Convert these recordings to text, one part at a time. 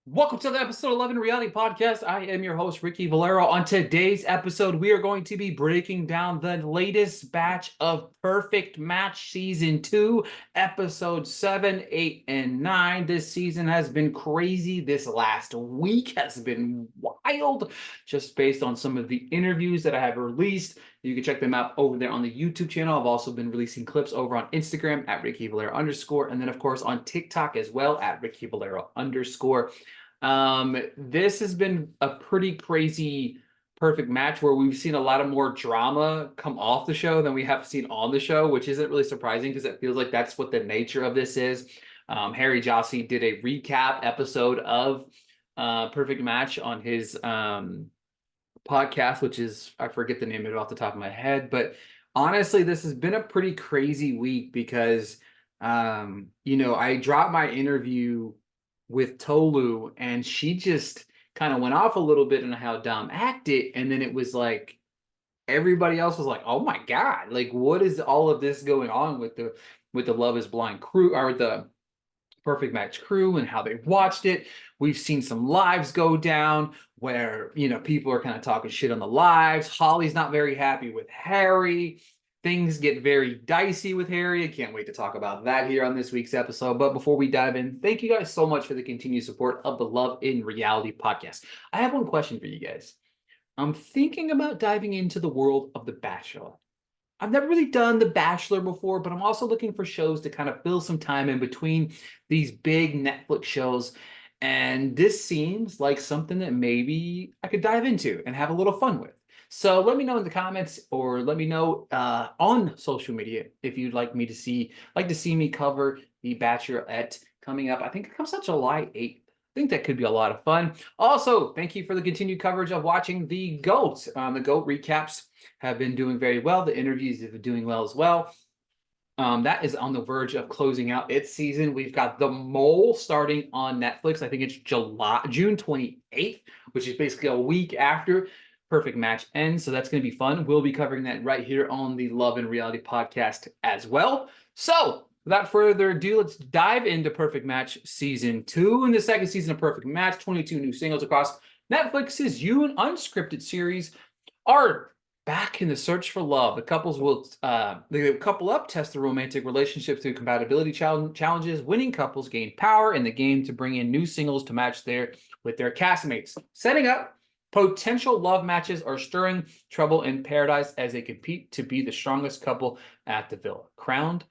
Welcome to the episode 11 Reality Podcast. I am your host, Ricky Valero. On today's episode, we are going to be breaking down the latest batch of Perfect Match Season 2, Episode 7, 8, and 9. This season has been crazy. This last week has been wild, just based on some of the interviews that I have released. You can check them out over there on the YouTube channel. I've also been releasing clips over on Instagram at Ricky Valero _, and then, of course, on TikTok as well at Ricky Valero _. This has been a pretty crazy perfect match where we've seen a lot of more drama come off the show than we have seen on the show, which isn't really surprising because it feels like that's what the nature of this is. Harry Jossie did a recap episode of Perfect Match on his podcast, which is, I forget the name of it off the top of my head, but honestly, this has been a pretty crazy week because, I dropped my interview with Tolu and she just kind of went off a little bit on how Dom acted. And then it was like, everybody else was like, oh my God, like, what is all of this going on with the Love is Blind crew or the Perfect Match crew and how they watched it? We've seen some lives go down where, people are kind of talking shit on the lives. Holly's not very happy with Harry. Things get very dicey with Harry. I can't wait to talk about that here on this week's episode. But before we dive in, thank you guys so much for the continued support of the Love in Reality podcast. I have one question for you guys. I'm thinking about diving into the world of The Bachelor. I've never really done The Bachelor before, but I'm also looking for shows to kind of fill some time in between these big Netflix shows. And this seems like something that maybe I could dive into and have a little fun with. So let me know in the comments or let me know on social media if you'd like to see me cover The Bachelorette coming up. I think it comes out July 8th. I think that could be a lot of fun. Also, thank you for the continued coverage of watching The GOAT. The GOAT recaps have been doing very well. The interviews have been doing well as well. That is on the verge of closing out its season. We've got The Mole starting on Netflix. I think it's June 28th, which is basically a week after Perfect Match ends. So that's going to be fun. We'll be covering that right here on the Love and Reality podcast as well. So without further ado, let's dive into Perfect Match Season 2. In the second season of Perfect Match, 22 new singles across Netflix's unscripted series are back in the search for love. The couples will they couple up, test the romantic relationship through compatibility challenges. Winning couples gain power in the game to bring in new singles to match with their castmates. Setting up potential love matches or stirring trouble in paradise as they compete to be the strongest couple at the villa. Crowned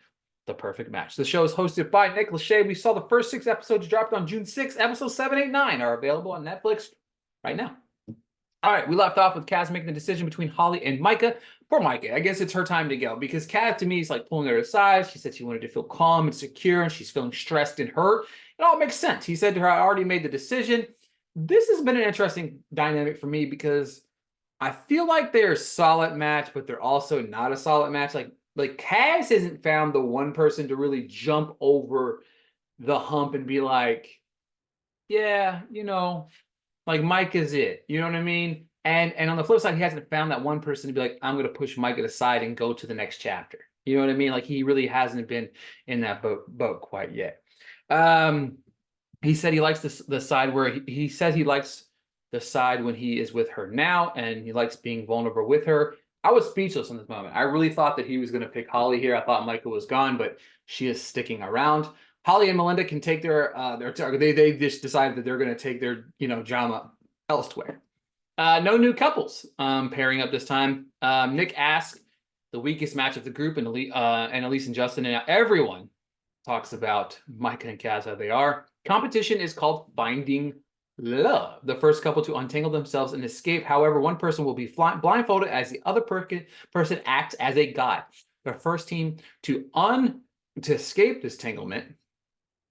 the Perfect Match. The show is hosted by Nick Lachey. We saw the first 6 episodes dropped on June 6th. Episodes 7, 8, 9 are available on Netflix right now. All right, we left off with Kaz making the decision between Holly and Micah. Poor Micah, I guess it's her time to go because Kaz, to me, is like pulling her aside. She said she wanted to feel calm and secure, and she's feeling stressed and hurt. It all makes sense. He said to her, I already made the decision. This has been an interesting dynamic for me because I feel like they're a solid match, but they're also not a solid match. Like Kaz hasn't found the one person to really jump over the hump and be like, yeah, like Mike is it. You know what I mean? And on the flip side, he hasn't found that one person to be like, I'm going to push Mike aside and go to the next chapter. You know what I mean? Like he really hasn't been in that boat quite yet. He said he likes the side where he said he likes the side when he is with her now, and he likes being vulnerable with her. I was speechless in this moment. I really thought that he was going to pick Holly here. I thought Michael was gone, but she is sticking around. Holly and Melinda can take their target. They just decided that they're going to take their drama elsewhere. No new couples pairing up this time. Nick asked the weakest match of the group, and Elise and Justin, and everyone talks about Micah and Kaz how they are. Competition is called Finding Love. The first couple to untangle themselves and escape. However, one person will be blindfolded as the other person acts as a guide. The first team to escape this tanglement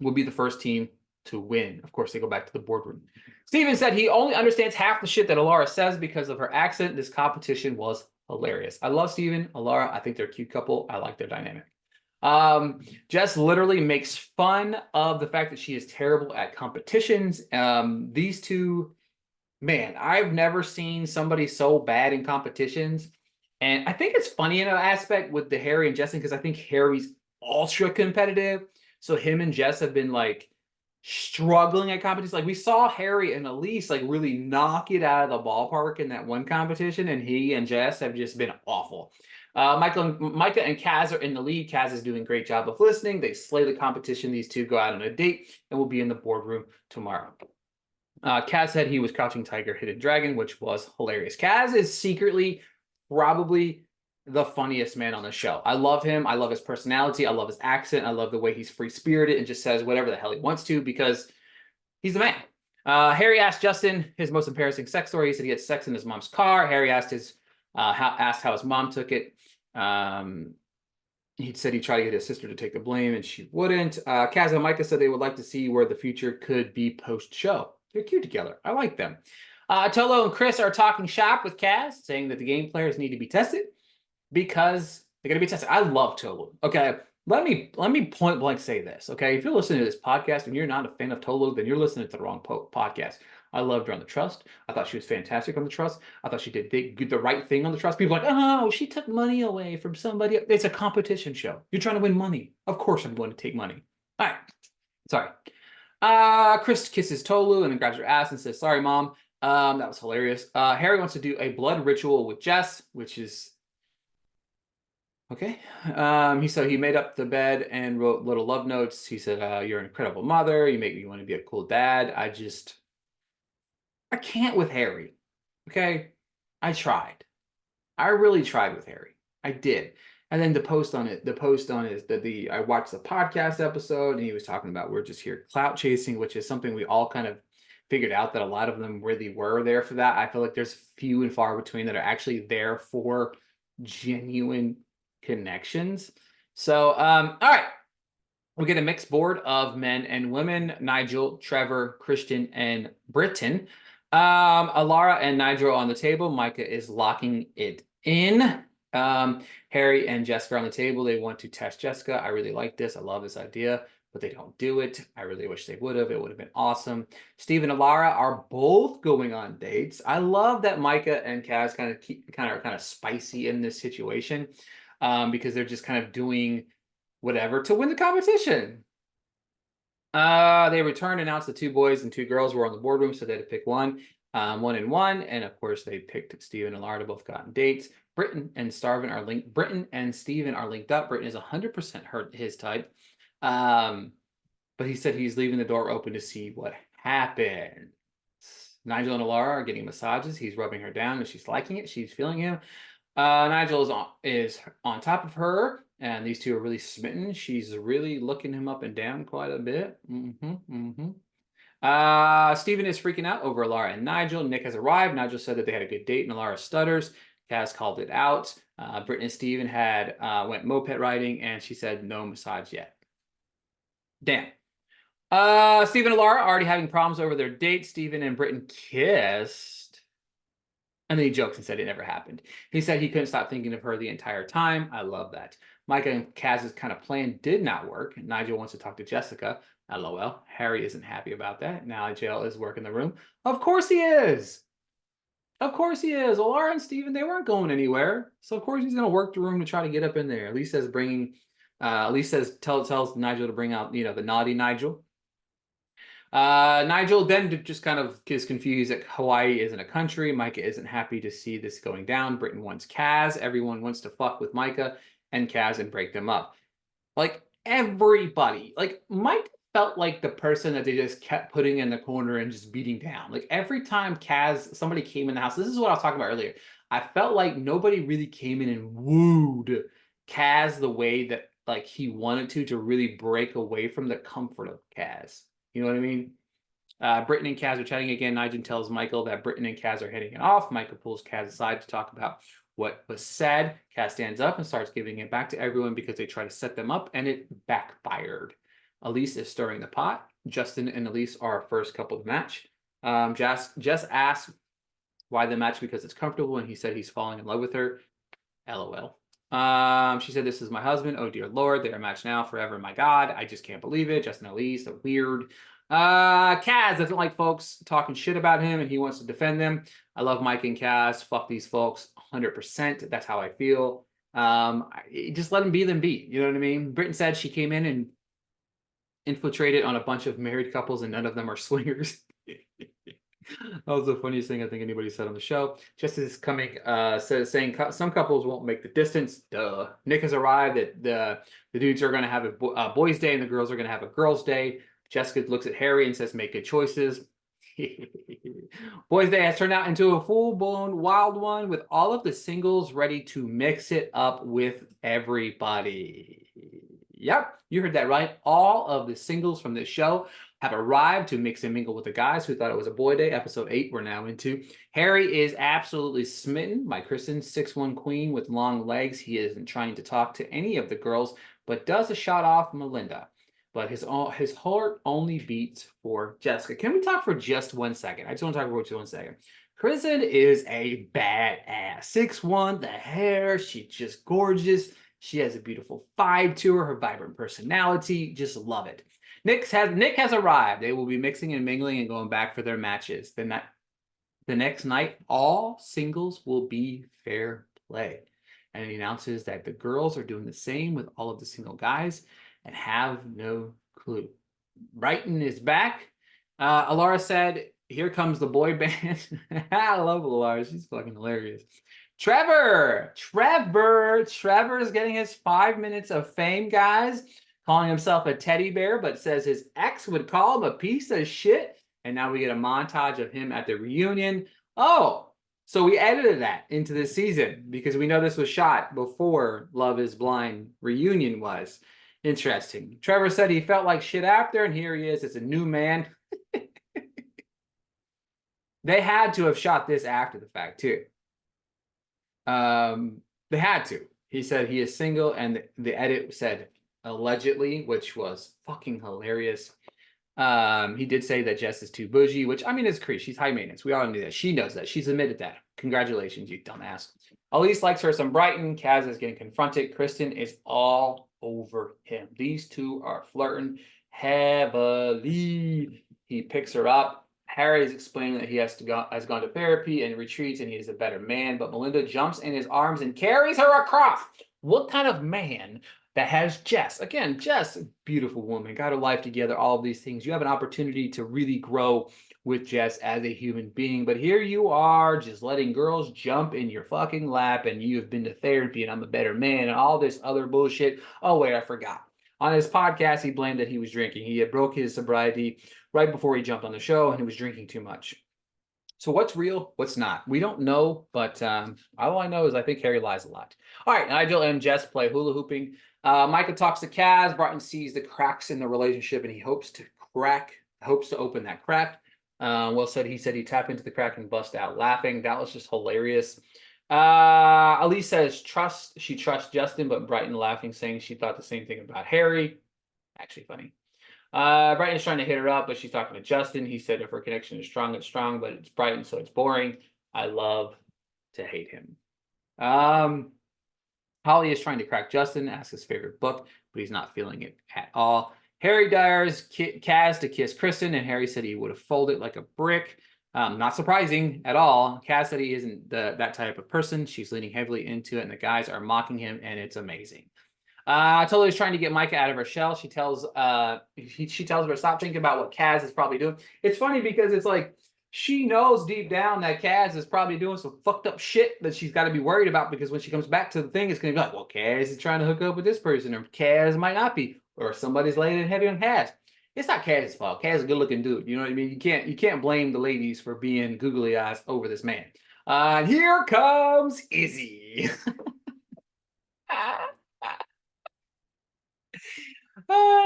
will be the first team to win. Of course, they go back to the boardroom. Steven said he only understands half the shit that Alara says because of her accent. This competition was hilarious. I love Steven, Alara. I think they're a cute couple. I like their dynamic. Jess literally makes fun of the fact that she is terrible at competitions. These two, man, I've never seen somebody so bad in competitions. And I think it's funny in an aspect with the Harry and Justin because I think Harry's ultra competitive. So him and Jess have been like struggling at competitions. Like we saw Harry and Elise like really knock it out of the ballpark in that one competition, and he and Jess have just been awful. Micah and Kaz are in the lead. Kaz is doing a great job of listening. They slay the competition. These two go out on a date and will be in the boardroom tomorrow. Kaz said he was Crouching Tiger, Hidden Dragon, which was hilarious. Kaz is secretly probably the funniest man on the show. I love him. I love his personality. I love his accent. I love the way he's free-spirited and just says whatever the hell he wants to because he's the man. Harry asked Justin his most embarrassing sex story. He said he had sex in his mom's car. Harry asked how his mom took it. He said he tried to get his sister to take the blame, and she wouldn't. Kaz and Micah said they would like to see where the future could be post-show. They're cute together. I like them. Tolo and Chris are talking shop with Kaz, saying that the game players need to be tested because they're going to be tested. I love Tolo. Okay, let me point blank say this. Okay, if you're listening to this podcast and you're not a fan of Tolo, then you're listening to the wrong podcast. I loved her on the Trust. I thought she was fantastic on the Trust. I thought she did the right thing on the Trust. People are like, oh, she took money away from somebody. It's a competition show. You're trying to win money. Of course I'm going to take money. All right. Sorry. Chris kisses Tolu and then grabs her ass and says, sorry, Mom. That was hilarious. Harry wants to do a blood ritual with Jess, which is okay. He said he made up the bed and wrote little love notes. He said, you're an incredible mother. You make me want to be a cool dad. I can't with Harry. Okay. I tried. I really tried with Harry. I did. And then the post on it is that I watched the podcast episode and he was talking about we're just here clout chasing, which is something we all kind of figured out that a lot of them really were there for that. I feel like there's few and far between that are actually there for genuine connections. So, all right. We get a mixed board of men and women, Nigel, Trevor, Christian, and Britton. Alara and Nigel on the table. Micah is locking it in. Harry and Jessica are on the table. They want to test Jessica. I really like this. I love this idea, but they don't do it. I really wish they would have. It would have been awesome. Steve and Alara are both going on dates. I love that Micah and Kaz kind of spicy in this situation because they're just kind of doing whatever to win the competition. They returned, announced the 2 boys and 2 girls were on the boardroom, so they had to pick one and one. And of course, they picked Steven and Lara, both gotten dates. Britton and Steven are linked up. Britton is 100% his type. But he said he's leaving the door open to see what happens. Nigel and Alara are getting massages. He's rubbing her down and she's liking it. She's feeling him. Nigel is on top of her, and these two are really smitten. She's really looking him up and down quite a bit. Steven is freaking out over Alara and Nigel. Nick has arrived. Nigel said that they had a good date, and Alara stutters. Kaz called it out. Brittany and Steven went moped riding, and she said no massage yet. Damn. Steven and Alara already having problems over their date. Steven and Britton kissed. And then he jokes and said it never happened. He said he couldn't stop thinking of her the entire time. I love that. Micah and Kaz's kind of plan did not work. Nigel wants to talk to Jessica. LOL. Harry isn't happy about that. Nigel is working the room. Of course he is. Of course he is. Alara and Steven, they weren't going anywhere. So of course he's going to work the room to try to get up in there. Elise tells Nigel to bring out, the naughty Nigel. Nigel then just kind of is confused that Hawaii isn't a country. Micah isn't happy to see this going down. Britton wants Kaz. Everyone wants to fuck with Micah and Kaz and break them up. Like everybody. Like Mike felt like the person that they just kept putting in the corner and just beating down. Like every time somebody came in the house, this is what I was talking about earlier. I felt like nobody really came in and wooed Kaz the way that like he wanted to really break away from the comfort of Kaz. You know what I mean? Britton and Kaz are chatting again. Nigel tells Michael that Britton and Kaz are hitting it off. Michael pulls Kaz aside to talk about what was said. Kaz stands up and starts giving it back to everyone because they try to set them up, and it backfired. Elise is stirring the pot. Justin and Elise are our first couple to match. Jess asks why the match because it's comfortable, and he said he's falling in love with her. LOL. She said, this is my husband. Oh, dear Lord. They are matched now forever. My God. I just can't believe it. Justin and Elise are weird. Kaz doesn't like folks talking shit about him, and he wants to defend them. I love Mike and Kaz. Fuck these folks 100%. That's how I feel. Just let them be them be. You know what I mean? Britton said she came in and infiltrated on a bunch of married couples and none of them are swingers. That was the funniest thing I think anybody said on the show. Just as coming, saying some couples won't make the distance. Duh. Nick has arrived. That the dudes are going to have a boys' day and the girls are going to have a girls' day. Jessica looks at Harry and says, "Make good choices." Boys' day has turned out into a full-blown wild one with all of the singles ready to mix it up with everybody. Yep, you heard that right. All of the singles from this show have arrived to mix and mingle with the guys who thought it was a boy day. Episode 8 we're now into. Harry is absolutely smitten by Kristen, 6'1" queen with long legs. He isn't trying to talk to any of the girls, but does a shot off Melinda. But his heart only beats for Jessica. Can we talk for just 1 second? I just want to talk for just 1 second. Kristen is a badass. 6'1", the hair, she's just gorgeous. She has a beautiful vibe to her, her vibrant personality. Just love it. Nick has arrived. They will be mixing and mingling and going back for their matches. The next night, all singles will be fair play. And he announces that the girls are doing the same with all of the single guys and have no clue. Brighton is back. Alara said, "Here comes the boy band." I love Alara. She's fucking hilarious. Trevor's getting his 5 minutes of fame, guys. Calling himself a teddy bear, but says his ex would call him a piece of shit. And now we get a montage of him at the reunion. Oh, so we edited that into this season because we know this was shot before Love is Blind reunion was. Interesting. Trevor said he felt like shit after, and here he is as a new man. They had to have shot this after the fact, too. They had to. He said he is single, and the edit said allegedly, which was fucking hilarious. He did say that Jess is too bougie, which I mean is crazy. She's high maintenance. We all knew that. She knows that. She's admitted that. Congratulations, you dumbass. Elise likes her some Brighton. Kaz is getting confronted. Kristen is all over him. These two are flirting heavily. He picks her up. Harry is explaining that he has gone to therapy and retreats, and he is a better man. But Melinda jumps in his arms and carries her across. What kind of man that has Jess? Again, Jess, beautiful woman, got her life together, all of these things. You have an opportunity to really grow with Jess as a human being. But here you are just letting girls jump in your fucking lap, and you have been to therapy, and I'm a better man, and all this other bullshit. Oh, wait, I forgot. On his podcast, he blamed that he was drinking. He had broke his sobriety right before he jumped on the show, and he was drinking too much. So what's real? What's not? We don't know, but all I know is I think Harry lies a lot. All right, Nigel and Jess play hula hooping. Micah talks to Kaz. Barton sees the cracks in the relationship, and he hopes to open that crack. Will said he tap into the crack and bust out laughing. That was just hilarious. Elise says she trusts Justin, but Brighton laughing, saying she thought the same thing about Harry. Actually funny. Brighton is trying to hit her up, but she's talking to Justin. He said if her connection is strong, it's strong, but it's Brighton, so it's boring. I love to hate him. Holly is trying to crack Justin, asks his favorite book, but he's not feeling it at all. Harry dares Kaz to kiss Kristen, and Harry said he would have folded like a brick. Not surprising at all. Kaz said he isn't that type of person. She's leaning heavily into it, and the guys are mocking him, and it's amazing. Totally is trying to get Micah out of her shell. She tells her to stop thinking about what Kaz is probably doing. It's funny because it's like she knows deep down that Kaz is probably doing some fucked up shit that she's got to be worried about, because when she comes back to the thing, it's going to be like, well, Kaz is trying to hook up with this person, or Kaz might not be, or somebody's laying it heavy on Kaz. It's not Kaz's fault. Kaz is a good-looking dude. You know what I mean? You can't blame the ladies for being googly eyes over this man. Here comes Izzy.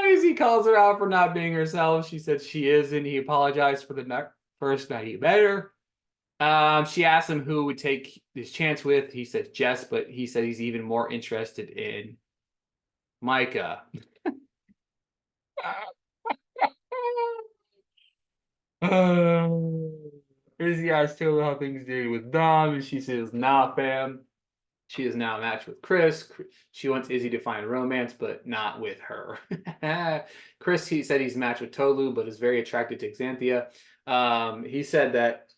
Izzy calls her out for not being herself. She said she is, and he apologized for the first night he met her. She asked him who would take this chance with. He said Jess, but he said he's even more interested in Micah. Izzy asked Taylor how things did with Dom, and she says, nah, fam. She is now matched with Chris. She wants Izzy to find romance, but not with her. Chris, he said he's matched with Tolu, but is very attracted to Xanthia. He said that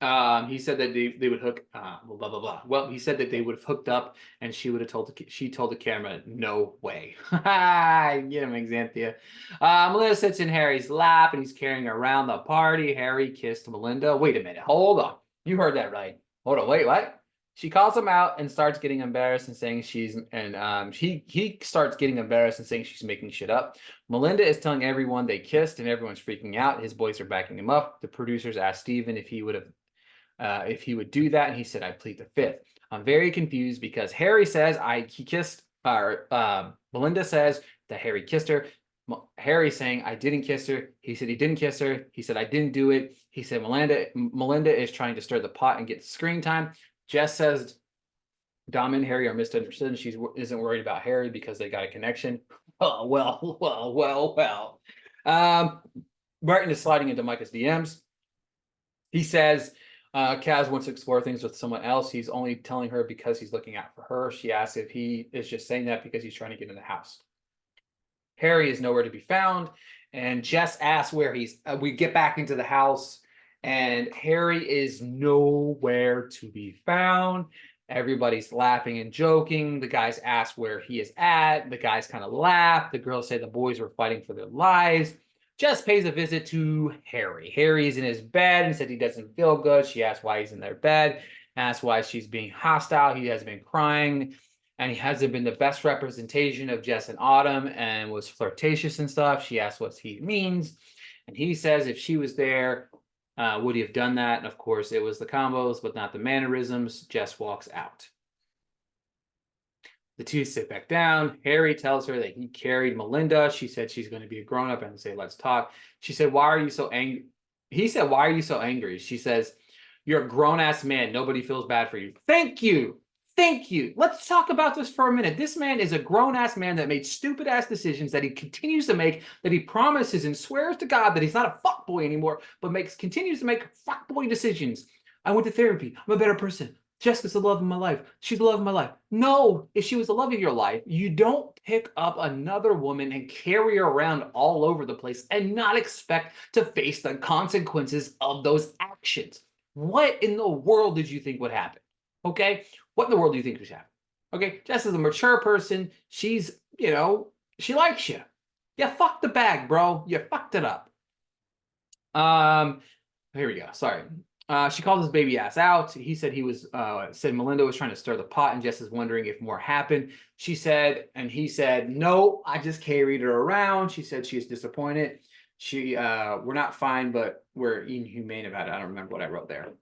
He said that they would hook blah blah blah blah. Well, he said that they would have hooked up, and she told the camera, "No way." Get him, Xanthia. Melinda sits in Harry's lap, and he's carrying her around the party. Harry kissed Melinda. Wait a minute, hold on. You heard that right. Hold on, wait, what? She calls him out and starts getting embarrassed and saying he starts getting embarrassed and saying she's making shit up. Melinda is telling everyone they kissed, and everyone's freaking out. His boys are backing him up. The producers asked Steven if he would do that, and he said, "I plead the fifth." I'm very confused because Harry says he kissed, or Melinda says that Harry kissed her. Harry saying, "I didn't kiss her." He said he didn't kiss her. He said, "I didn't do it." He said Melinda is trying to stir the pot and get screen time. Jess says Dom and Harry are misunderstood, and she isn't worried about Harry because they got a connection. Oh, well. Martin is sliding into Micah's DMs. He says Kaz wants to explore things with someone else. He's only telling her because he's looking out for her. She asks if he is just saying that because he's trying to get in the house. Harry is nowhere to be found, and Jess asks where he's. We get back into the house, and Harry is nowhere to be found. Everybody's laughing and joking. The guys ask where he is at. The guys kind of laugh. The girls say the boys were fighting for their lives. Jess pays a visit to Harry. Harry's in his bed and said he doesn't feel good. She asks why he's in their bed, asks why she's being hostile. He has been crying, and he hasn't been the best representation of Jess and Autumn and was flirtatious and stuff. She asks what he means, and he says if she was there, would he have done that? And of course, it was the combos, but not the mannerisms. Jess walks out. The two sit back down. Harry tells her that he carried Melinda. She said she's going to be a grown-up and say, let's talk. She said, why are you so angry? He said, why are you so angry? She says, you're a grown-ass man. Nobody feels bad for you. Thank you. Thank you. Let's talk about this for a minute. This man is a grown-ass man that made stupid-ass decisions that he continues to make, that he promises and swears to God that he's not a fuckboy anymore, but continues to make fuckboy decisions. I went to therapy. I'm a better person. Jessica's the love of my life. She's the love of my life. No, if she was the love of your life, you don't pick up another woman and carry her around all over the place and not expect to face the consequences of those actions. What in the world did you think would happen? Okay? What in the world do you think would happen? Okay? Jess is a mature person. She's, she likes you. You fucked the bag, bro. You fucked it up. Here we go. Sorry. She called his baby ass out. He said said Melinda was trying to stir the pot, and Jess is wondering if more happened. He said, no, I just carried her around. She said she's disappointed. We're not fine, but we're inhumane about it. I don't remember what I wrote there.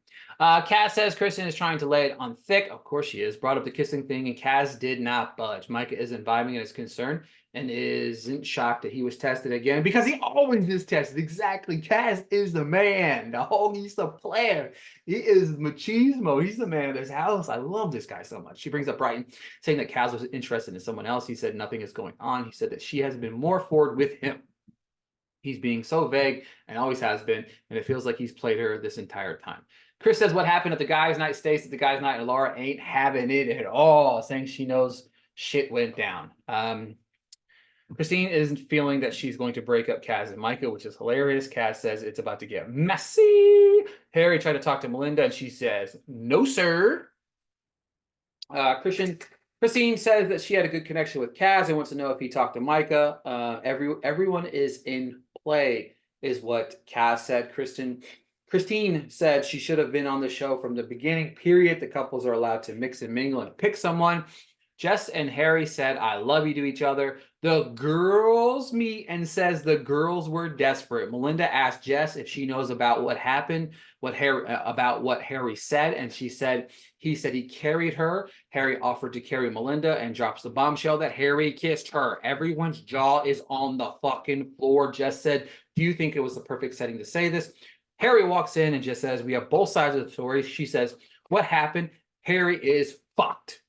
Kaz says Kristen is trying to lay it on thick. Of course she is. Brought up the kissing thing, and Kaz did not budge. Micah isn't vibing and is concerned and isn't shocked that he was tested again because he always is tested. Exactly. Kaz is the man. He's the player. He is machismo. He's the man of this house. I love this guy so much. She brings up Brighton, saying that Kaz was interested in someone else. He said nothing is going on. He said that she has been more forward with him. He's being so vague and always has been, and it feels like he's played her this entire time. Chris says what happened at the guys' night stays at the guys' night, and Laura ain't having it at all, saying she knows shit went down. Christine isn't feeling that she's going to break up Kaz and Micah, which is hilarious. Kaz says it's about to get messy. Harry tried to talk to Melinda, and she says, no, sir. Christine says that she had a good connection with Kaz and wants to know if he talked to Micah. Everyone is in play, is what Kaz said. Christine said she should have been on the show from the beginning, period. The couples are allowed to mix and mingle and pick someone. Jess and Harry said, I love you to each other. The girls meet and says the girls were desperate. Melinda asked Jess if she knows about what happened, about what Harry said, and he said he carried her. Harry offered to carry Melinda and drops the bombshell that Harry kissed her. Everyone's jaw is on the fucking floor. Jess said, do you think it was the perfect setting to say this? Harry walks in and just says, we have both sides of the story. She says, what happened? Harry is fucked.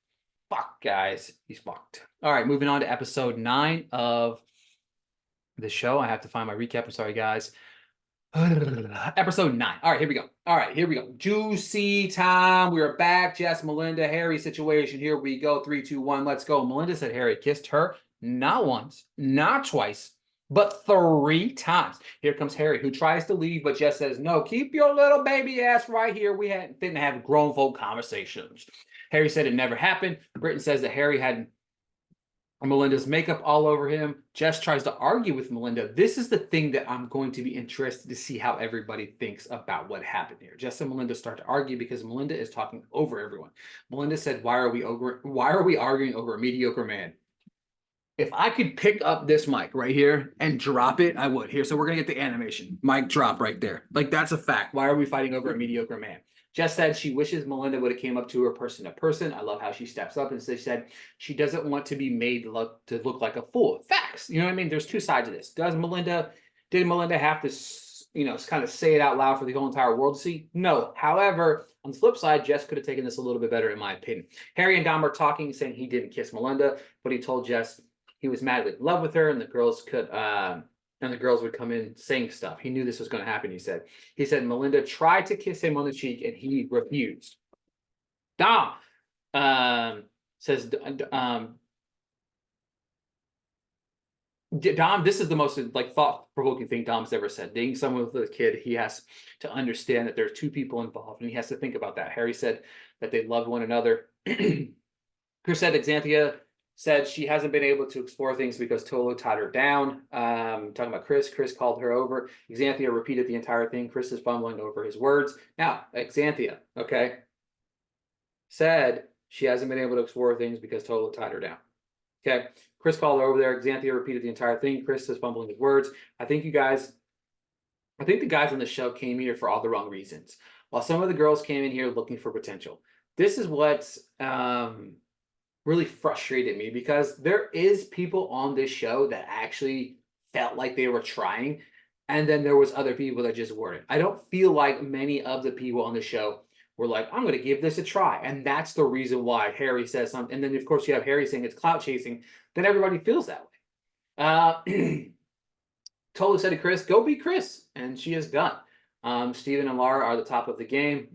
Fuck, guys. He's fucked. All right, moving on to episode 9 of the show. I have to find my recap. I'm sorry, guys. Episode 9. All right, here we go. Juicy time. We are back. Jess, Melinda, Harry situation. Here we go. 3, 2, 1. Let's go. Melinda said Harry kissed her not once, not twice, but 3 times. Here comes Harry, who tries to leave, but Jess says, no, keep your little baby ass right here. We didn't have grown folk conversations. Harry said it never happened. Britton says that Harry had Melinda's makeup all over him. Jess tries to argue with Melinda. This is the thing that I'm going to be interested to see how everybody thinks about what happened here. Jess and Melinda start to argue because Melinda is talking over everyone. Melinda said, why are we arguing over a mediocre man? If I could pick up this mic right here and drop it, I would. Here, so we're gonna get the animation. Mic drop right there. Like, that's a fact. Why are we fighting over a mediocre man? Jess said she wishes Melinda would have came up to her person to person. I love how she steps up and said she doesn't want to be made to look like a fool. Facts. You know what I mean? There's 2 sides of this. Did Melinda have to, kind of say it out loud for the whole entire world to see? No. However, on the flip side, Jess could have taken this a little bit better, in my opinion. Harry and Dom are talking, saying he didn't kiss Melinda, but he told Jess he was madly in love with her, and the girls would come in saying stuff. He knew this was going to happen. He said Melinda tried to kiss him on the cheek and he refused. Dom says Dom, this is the most thought-provoking thing Dom's ever said. Dating someone with a kid, he has to understand that there are 2 people involved, and he has to think about that. Harry said that they love one another. Chris said Xanthia said she hasn't been able to explore things because Tolu tied her down. Talking about Chris called her over. Xanthia repeated the entire thing. Chris is fumbling over his words. Now, Xanthia, okay, said she hasn't been able to explore things because Tolu tied her down. Okay, Chris called her over there. Xanthia repeated the entire thing. Chris is fumbling his words. I think the guys on the show came here for all the wrong reasons, while some of the girls came in here looking for potential. This is what's really frustrated me, because there is people on this show that actually felt like they were trying, and then there was other people that just weren't. I don't feel like many of the people on the show were like, I'm going to give this a try, and that's the reason why Harry says something. And then of course you have Harry saying it's clout chasing. Then everybody feels that way. Tolu said to Chris, go be Chris, and she is done. Steven and Laura are the top of the game.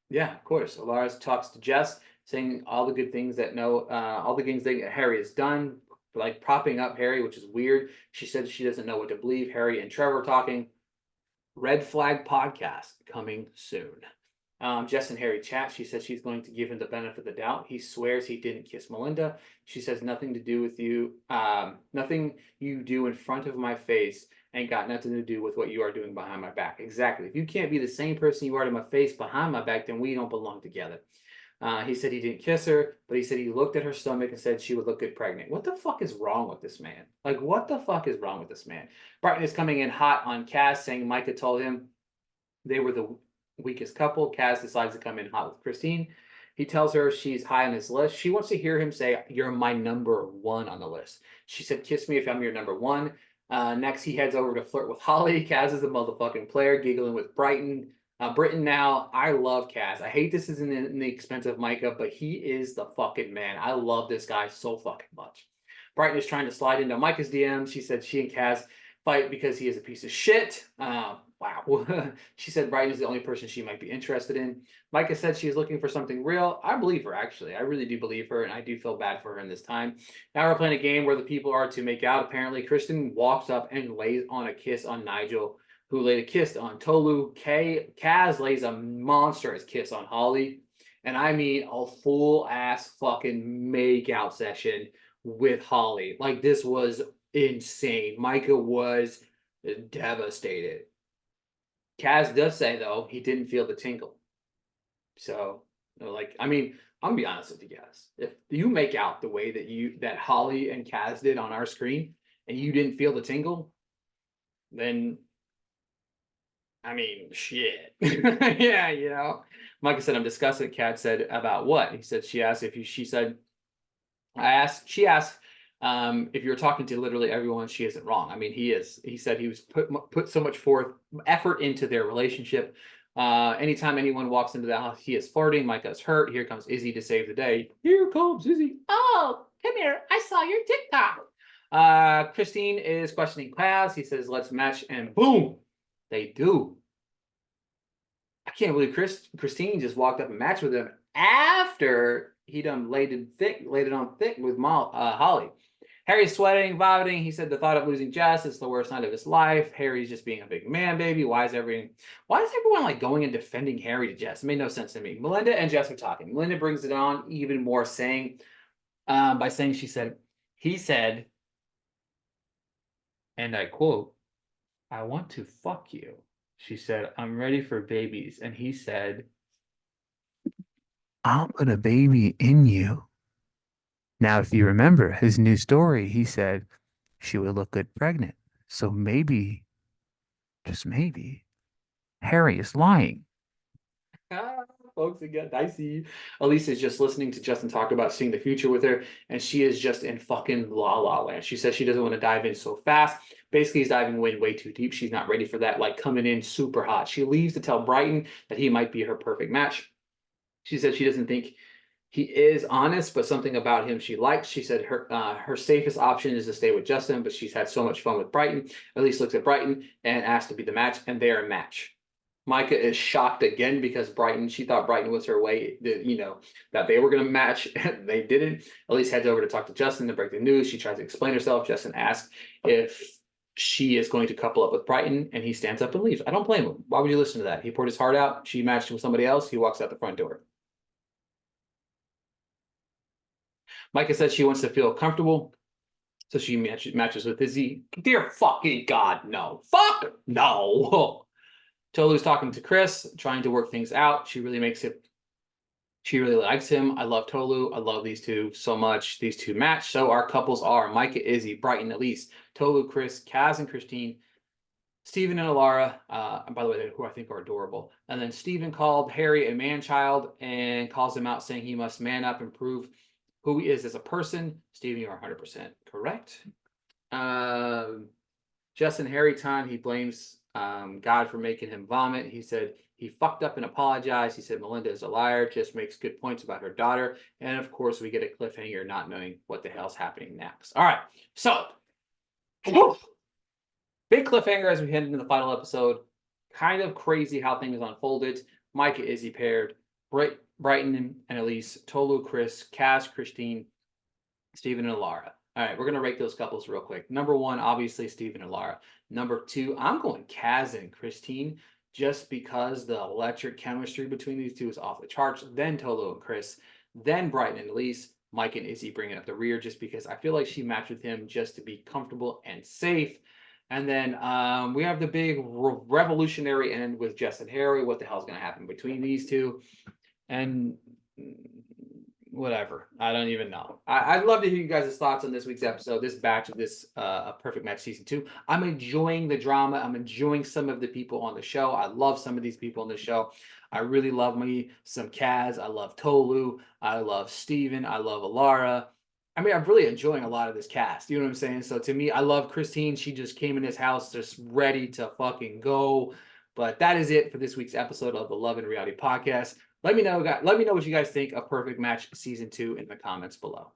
Yeah, of course. Laura talks to Jess, saying all the good things that all the things that Harry has done, like propping up Harry, which is weird. She said she doesn't know what to believe. Harry and Trevor talking. Red Flag podcast coming soon. Jess and Harry chat. She says she's going to give him the benefit of the doubt. He swears he didn't kiss Melinda. She says nothing to do with you. Nothing you do in front of my face ain't got nothing to do with what you are doing behind my back. Exactly. If you can't be the same person you are to my face behind my back, then we don't belong together. He said he didn't kiss her, but he said he looked at her stomach and said she would look good pregnant. What the fuck is wrong with this man? Like, what the fuck is wrong with this man? Brighton is coming in hot on Cass, saying Micah told him they were the weakest couple. Cass decides to come in hot with Christine. He tells her she's high on his list. She wants to hear him say, you're my number 1 on the list. She said, kiss me if I'm your number 1. Next, he heads over to flirt with Holly. Cass is a motherfucking player, giggling with Brighton. Britton now, I love Cass. I hate this is in the expense of Micah, but he is the fucking man. I love this guy so fucking much. Brighton is trying to slide into Micah's DMs. She said she and Cass fight because he is a piece of shit. Wow. She said Brighton is the only person she might be interested in. Micah said she is looking for something real. I believe her, actually. I really do believe her, and I do feel bad for her in this time. Now we're playing a game where the people are to make out. Apparently, Kristen walks up and lays on a kiss on Nigel, who laid a kiss on Tolu. Kaz lays a monstrous kiss on Holly. And I mean a full-ass fucking make-out session with Holly. Like, this was insane. Micah was devastated. Kaz does say, though, he didn't feel the tinkle. So, like, I mean, I'm gonna be honest with you guys. If you make out the way that Holly and Kaz did on our screen, and you didn't feel the tingle, then I mean, shit. Yeah, Micah said, I'm disgusted. Kat said, about what? He said, she asked, if you're talking to literally everyone, she isn't wrong. I mean, he is. He said he was put so much effort into their relationship. Anytime anyone walks into the house, he is flirting. Micah's hurt. Here comes Izzy to save the day. Here comes Izzy. Oh, come here. I saw your TikTok. Christine is questioning Kaz. He says, let's match, and boom, they do. I can't believe Christine just walked up and matched with him after he done laid it on thick with Holly. Harry's sweating, vomiting. He said the thought of losing Jess is the worst night of his life. Harry's just being a big man baby. Why is everyone like going and defending Harry to Jess? It made no sense to me. Melinda and Jess are talking. Melinda brings it on even more, saying, by saying he said, and I quote, "I want to fuck you." She said, "I'm ready for babies." And he said, "I'll put a baby in you." Now, if you remember his new story, he said she would look good pregnant. So maybe, just maybe, Harry is lying. Ah, folks, it got dicey. Elise is just listening to Justin talk about seeing the future with her, and she is just in fucking la la land. She says she doesn't want to dive in so fast. Basically, he's diving way too deep. She's not ready for that, like coming in super hot. She leaves to tell Brighton that he might be her perfect match. She said she doesn't think he is honest, but something about him she likes. She said her safest option is to stay with Justin, but she's had so much fun with Brighton. Elise looks at Brighton and asks to be the match, and they're a match. Micah is shocked again because she thought Brighton was her way, that they were going to match. And they didn't. Elise heads over to talk to Justin to break the news. She tries to explain herself. Justin asks if she is going to couple up with Brighton, and he stands up and leaves. I don't blame him. Why would you listen to that? He poured his heart out. She matched with somebody else. He walks out the front door. Micah says she wants to feel comfortable, so she matches with Izzy. Dear fucking God, no. Fuck no. Tolu's talking to Chris, trying to work things out. She really likes him. I love Tolu. I love these two so much. These two match. So our couples are Micah, Izzy, Brighton, Elise, Tolu, Chris, Kaz, and Christine, Steven and Alara, by the way, who I think are adorable. And then Steven called Harry a man-child and calls him out, saying he must man up and prove who he is as a person. Steven, you are 100% correct. Justin Harry time, he blames God for making him vomit. He said he fucked up and apologized. He said Melinda is a liar, just makes good points about her daughter. And of course, we get a cliffhanger not knowing what the hell's happening next. All right, so big cliffhanger as we head into the final episode. Kind of crazy how things unfolded. Micah, Izzy paired, Brighton and Elise, Tolu, Chris, Kaz, Christine, Steven and Alara. All right, we're going to rate those couples real quick. Number one, obviously, Steven and Alara. Number two, I'm going Kaz and Christine just because the electric chemistry between these two is off the charts. Then Tolu and Chris. Then Brighton and Elise. Mike and Izzy bringing up the rear just because I feel like she matched with him just to be comfortable and safe. And then we have the big revolutionary end with Jess and Harry. What the hell's going to happen between these two? And whatever. I don't even know. I'd love to hear you guys' thoughts on this week's episode, this batch of this Perfect Match Season 2. I'm enjoying the drama. I'm enjoying some of the people on the show. I love some of these people on the show. I really love me some Kaz. I love Tolu. I love Steven. I love Alara. I mean, I'm really enjoying a lot of this cast. You know what I'm saying? So to me, I love Christine. She just came in this house just ready to fucking go. But that is it for this week's episode of the Love and Reality Podcast. Let me know what you guys think of Perfect Match Season 2 in the comments below.